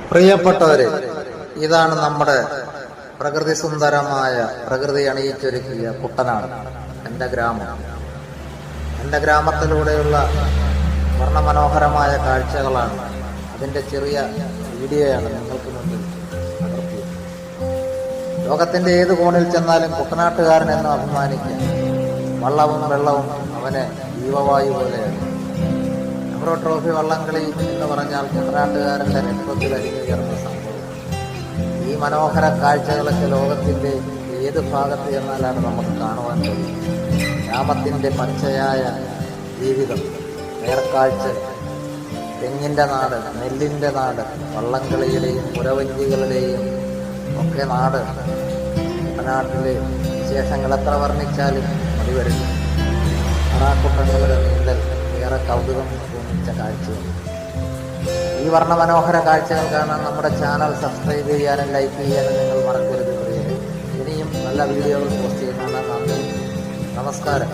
പ്രിയപ്പെട്ടവരെ, ഇതാണ് നമ്മുടെ പ്രകൃതി സുന്ദരമായ, പ്രകൃതി അണിയിച്ചൊരുക്കിയ കുട്ടനാട്, എൻ്റെ ഗ്രാമം. എൻ്റെ ഗ്രാമത്തിലൂടെയുള്ള വർണ്ണമനോഹരമായ കാഴ്ചകളാണ്, അതിൻ്റെ ചെറിയ വീഡിയോയാണ് നിങ്ങൾക്ക് മുന്നിൽ പകർത്തിയത്. ലോകത്തിൻ്റെ ഏത് കോണിൽ ചെന്നാലും കുട്ടനാട്ടുകാരൻ എന്ന് അഭിമാനിക്കാം. വള്ളവും വെള്ളവും അവനെ ജീവവായു പോലെയാണ്. നെഹ്റു ട്രോഫി വള്ളംകളി എന്ന് പറഞ്ഞാൽ കുട്ടനാട്ടുകാരൻ്റെ രക്തത്തിൽ അരിഞ്ഞുയർന്ന സംഭവം. ഈ മനോഹര കാഴ്ചകളൊക്കെ ലോകത്തിൻ്റെ ഏത് ഭാഗത്ത് ചെന്നാലാണ് നമുക്ക് കാണുവാൻ കഴിയും. ഗ്രാമത്തിൻ്റെ പച്ചയായ ജീവിതം, നേർക്കാഴ്ച, തെങ്ങിൻ്റെ നാട്, നെല്ലിൻ്റെ നാട്, വള്ളംകളിയുടെയും പുരവഞ്ചികളുടെയും ഒക്കെ നാട്. കുട്ടനാട്ടിലെ വിശേഷങ്ങൾ എത്ര വർണ്ണിച്ചാലും മതി വരുന്നു. അറാക്കുട്ടങ്ങളുടെ നീന്തൽ ഏറെ കൗതുകം തോന്നിച്ച കാഴ്ചയാണ്. ഈ വർണ്ണമനോഹര കാഴ്ചകൾ കാണാൻ നമ്മുടെ ചാനൽ സബ്സ്ക്രൈബ് ചെയ്യാനും ലൈക്ക് ചെയ്യാനും നിങ്ങൾ മറക്കരുത്. ഇനിയും നല്ല വീഡിയോകൾ പോസ്റ്റ് ചെയ്യുന്നതാണ്. നന്ദി, നമസ്കാരം.